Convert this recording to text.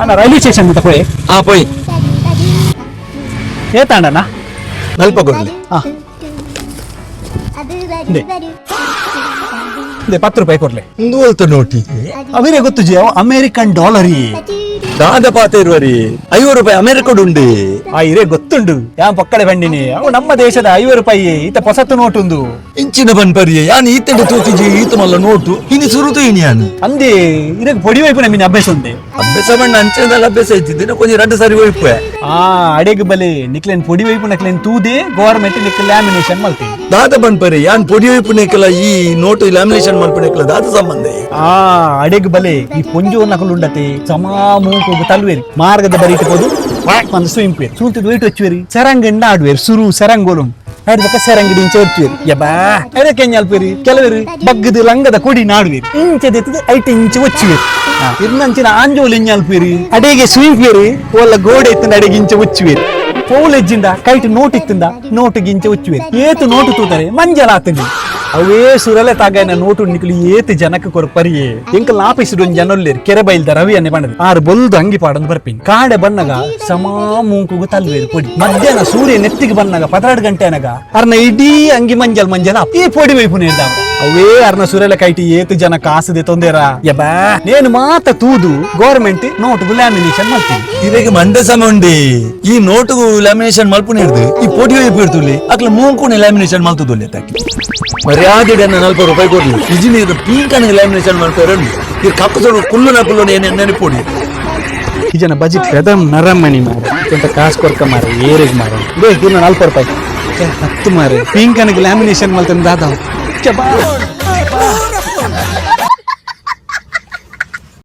ಅಣ್ಣ railway station ಅಂತ ಪೋಯ್ ಪೋಯ್ ಏತಾಂಡಣ್ಣ ನಲ್ಪ ಕೊಡ್ಲಿ ₹10 ಕೊಡ್ಲಿ ಒಂದು ನೋಟಿ ಅವರೇ ಗೊತ್ತು ಜಿ ಅಮೇರಿಕನ್ ಡಾಲರಿ ದಾದ ಪಾತ ಇರುವರಿ ₹50 ಅಮೆರಿಕಡ್ ಉಂಡು ಇರೇ ಗೊತ್ತುಂಡು ಯಾ ಪಕ್ಕಡೆ ಬಂಡಿನಿ ಅವು ನಮ್ಮ ದೇಶದ ₹50 ಈತ ಹೊಸತು ನೋಟುಂದು ಇಂಚಿನ ಬನ್ಪರಿ ಯಾನ್ ಈತಂಡೆ ತೋತಿಜಿ ಈತ ಮಲ್ಲ ನೋಟು ಇನಿ ಸುರುತು ಇನಿ ಯಾನು ಅಂದೆ ಇರಕ್ పొడి వైపు ನಮ್ಮಿನ ಅಭ್ಯಾಸ ಉಂದೆ ಅಭ್ಯಾಸ ಬಣ್ಣ ಅಂಚೆದಲ್ಲ ಅಭ್ಯಾಸ ಇದ್ದಿದ್ದೆ ಕೊಂಚ 2 ಸಾರಿ ಹೋಯ್ಪು ಅಡೆಗ್ ಬಲೆ ನಿಕ್ಲೇನ್ పొడి వైపు ನಕ್ಲೇನ್ ತೂದೆ ಗವರ್ನಮೆಂಟ್ ನಿಕ್ ಲ್ಯಾಮಿನೇಷನ್ ಮಲ್ತಿ ದಾದ ಬನ್ಪರಿ ಯಾನ್ పొడి వైపు ನೆಕಲ ಈ ನೋಟು ಲ್ಯಾಮಿನೇಷನ್ ಮಲ್ಪನೆಕಲ ದಾದ ಸಂಬಂಧ ಅಡೆಗ್ ಬಲೆ ಈ ಪೊಂಜು ನಕಲು ಉಂಡತೆ ಸಮಾ ಮೂಕು ತಲ್ವೇರಿ ಮಾರ್ಗದ ಬರೀಟ್ ಹೋದು ಒಂದು ಸ್ವಿಮ್ ಪೇರ್ ಸೂಂತಿದ್ ವೈಟ್ వచ్చేರಿ ಸರಂಗಂಡ ಆಡ್ವೇರಿ ಸುರು ಸರಂಗೋಲಂ ಆಡ್ಬೇಕ ಸರಂಗಡಿ ಇಂಚ ಹೊರ್ಚುವೇರಿ ಯಬಾ ಅದಕ್ಕೆ ಅಲ್ಪೇರಿ ಕೆಲವೇರಿ ಬಗ್ಗದ ಲಂಗದ ಕೊಡಿ ನಾಡ್ವೇರಿ ಇಂಚದೆತ್ತದ ಐಟ ಇಂಚ వచ్చేವೇರಿ ಇರ್ನಂಚಿನ ಆಂಜೋಲ್ ಇಂಜಲ್ಪೇರಿ ಅಡೆಗೆ ಸ್ವಿಮ್ ಪೇರಿ ಒಲ್ಲ ಗೋಡೆ ಎತ್ತಿನ ಅಡೆಗೆ ಇಂಚ వచ్చేವೇರಿ ಪೌಲ್ ಎಜ್ಜಿಂದ ಕೈಟ್ ನೋಟ್ ಇತ್ತಿಂದ ನೋಟಿಗೆ ಇಂಚ వచ్చేವೇರಿ ಏತು ನೋಟು ತೂತಾರೆ ಮಂಜಲಾತಂಡಿ ಅವೇ ಸುರಲೆ ತಾಗಾಯನ ನೋಟು ನಿಕ್ಲಿ ಏತ್ ಜನಕ್ಕೆ ಕೊರಪರಿಯೇ ಎಂಕಲ್ ಆಫೀಸಿಡ್ ಒಂದ್ ಜನೊಲ್ಲೇರಿ ಕೆರೆ ಬೈಲ್ದ ರವಿ ಅನ್ನೆ ಬಂಡದು ಆರು ಬೊಲ್ದು ಅಂಗಿ ಪಾಡೊಂದು ಬರ್ಪಿನ್ ಕಾಡೆ ಬನ್ನಗ ಸಮಾ ಮೂಂಕುಗು ತಲ್ವೇರಿ ಪೊಡಿ ಮಧ್ಯಾಹ್ನ ಸೂರ್ಯ ನೆತ್ತಿಗೆ ಬನ್ನಗ 12 ಗಂಟೆ ಅನಗ ಅರ್ನ ಇಡೀ ಅಂಗಿ ಮಂಜಲ್ ಈ ಪೊಡಿ ವೈಪು ನೀಡ್ದಾವ ಅವೇ ಅರ್ನ ಸುರಲೆ ಕೈಟಿ ಏತ್ ಜನ ಕಾಸದೆ ತೊಂದೇರ ಯಬಾ ನೇನು ಮಾತ ತೂದು ಗವರ್ಮೆಂಟ್ ನೋಟು ಲ್ಯಾಮಿನೇಷನ್ ಮಾಡ್ತೀನಿ ಇವಾಗ ಮಂಡೆ ಸಮ ಉಂಡಿ ಈ ನೋಟು ಲ್ಯಾಮಿನೇಷನ್ ಮಲ್ಪು ನೀಡ್ದು ಈ ಪೊಡಿ ವೈಪು ಇರ್ತುಲಿ ಅಕ್ಲ ಮೂಂಕುನೆ ಲ್ಯಾಮಿನೇಷನ್ ಮಲ್ತುದುಲ್ಲೆ ತಾಕಿ ಮರ್ಯಾದೆ ₹40 ಕೊಡ್ಲಿ ಇಜಿನೀರ್ ಪೀಂಕನ ಲ್ಯಾಮಿನೇಷನ್ ಮಾಡ್ತಾರೆ ಈ ಕಪ್ಪಸೋಡು ಕುಲ್ಲು ನೆನಪೊಡಿ ಈ ಜನ ಬಜೆಟ್ ಪೆದಂ ನರಮ್ಮನಿ ಮಾರ ಎಂತ ಕಾಸು ಕೊರ್ಕ ಮಾರ ಏರಿಗ್ ಮಾರ ಬೇಕು ₹40 10 ಮಾರ ಪೀಂಕನಿಗೆ ಲ್ಯಾಮಿನೇಷನ್ ಮಲ್ತಂದ ದಾದ